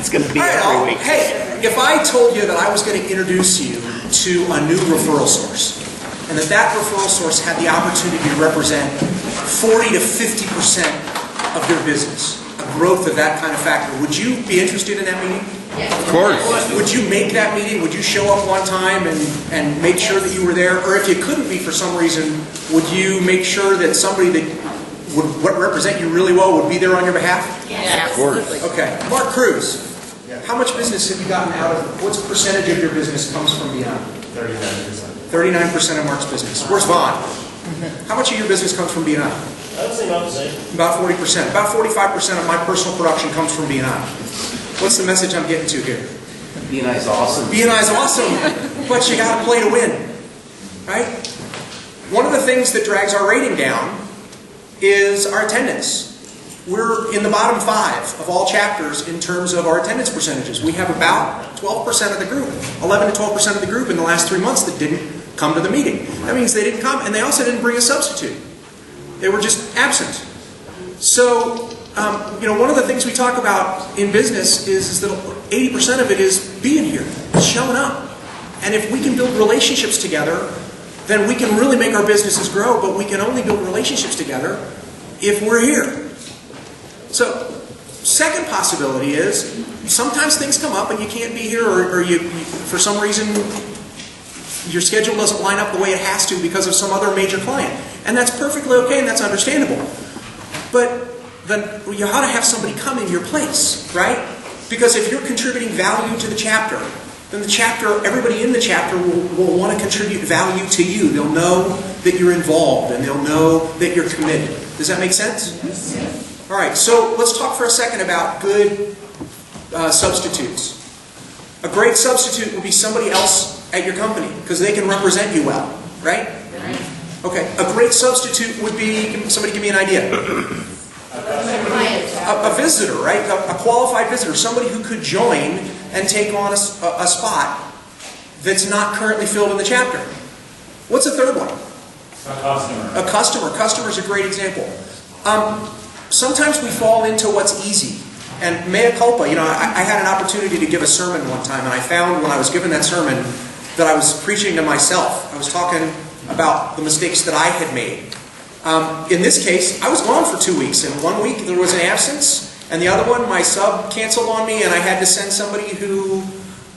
It's going to be All right, every week. hey, if I told you that I was going to introduce you to a new referral source, and that referral source had the opportunity to represent 40 to 50% of your business, a growth of that kind of factor, would you be interested in that meeting? Of course. Would you make that meeting? Would you show up one time and make sure that you were there? Or if you couldn't be for some reason, would you make sure that somebody that would represent you really well would be there on your behalf? Of course. Okay. Mark Cruz, how much business have you gotten out of, what's the percentage of your business comes from Beyond? 39%. 39% of Mark's business. Where's Vaughn? How much of your business comes from Beyond? I would say about the same. About 40%. About 45% of my personal production comes from Beyond. What's the message I'm getting to here? BNI is awesome. BNI is awesome, but you got to play to win, right? One of the things that drags our rating down is our attendance. We're in the bottom 5 of all chapters in terms of our attendance percentages. We have about 12% of the group, 11 to 12% of the group in the last 3 months that didn't come to the meeting. That means they didn't come, and they also didn't bring a substitute. They were just absent. So, one of the things we talk about in business is that 80% of it is being here, showing up. And if we can build relationships together, then we can really make our businesses grow, but we can only build relationships together if we're here. So, second possibility is sometimes things come up and you can't be here, or you for some reason your schedule doesn't line up the way it has to because of some other major client. And that's perfectly okay and that's understandable. But then you ought to have somebody come in your place, right? Because if you're contributing value to the chapter, then the chapter, everybody in the chapter will want to contribute value to you. They'll know that you're involved and they'll know that you're committed. Does that make sense? Yes. All right, so let's talk for a second about good substitutes. A great substitute would be somebody else at your company because they can represent you well, right? Okay, a great substitute would be, somebody give me an idea. A visitor, right? A qualified visitor, somebody who could join and take on a spot that's not currently filled in the chapter. What's the third one? A customer. A customer. Customer's a great example. Sometimes we fall into what's easy. And mea culpa, I had an opportunity to give a sermon one time, and I found when I was giving that sermon that I was preaching to myself. I was talking about the mistakes that I had made. In this case, I was gone for 2 weeks, and 1 week there was an absence, and the other one, my sub canceled on me, and I had to send somebody who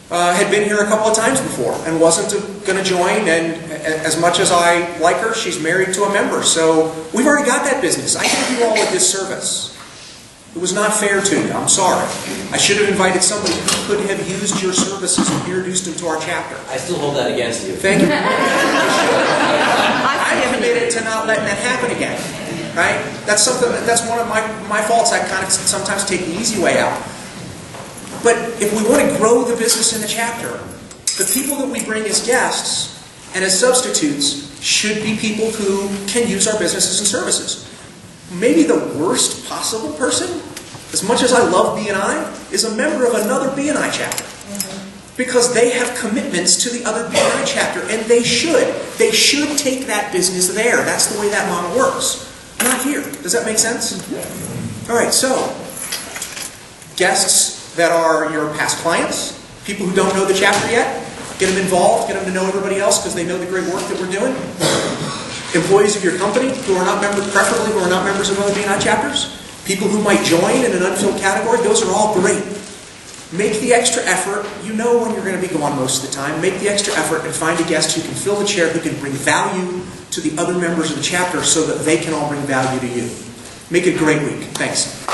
had been here a couple of times before and wasn't going to join, and as much as I like her, she's married to a member, so we've already got that business. I gave you all a disservice. It was not fair to you. I'm sorry. I should have invited somebody who could have used your services and introduced them to our chapter. I still hold that against you. Thank you. I'm committed to not letting that happen again. Right? That's something. That's one of my faults. I kind of sometimes take the easy way out. But if we want to grow the business in the chapter, the people that we bring as guests and as substitutes should be people who can use our businesses and services. Maybe the worst possible person, as much as I love BNI, is a member of another BNI chapter. Because they have commitments to the other BNI chapter, and they should. They should take that business there. That's the way that model works. Not here. Does that make sense? All right, so guests that are your past clients, people who don't know the chapter yet, get them involved, get them to know everybody else because they know the great work that we're doing. Employees of your company who are not members, preferably who are not members of other BNI chapters, people who might join in an unfilled category, those are all great. Make the extra effort. You know when you're going to be gone most of the time. Make the extra effort and find a guest who can fill the chair, who can bring value to the other members of the chapter so that they can all bring value to you. Make it a great week. Thanks.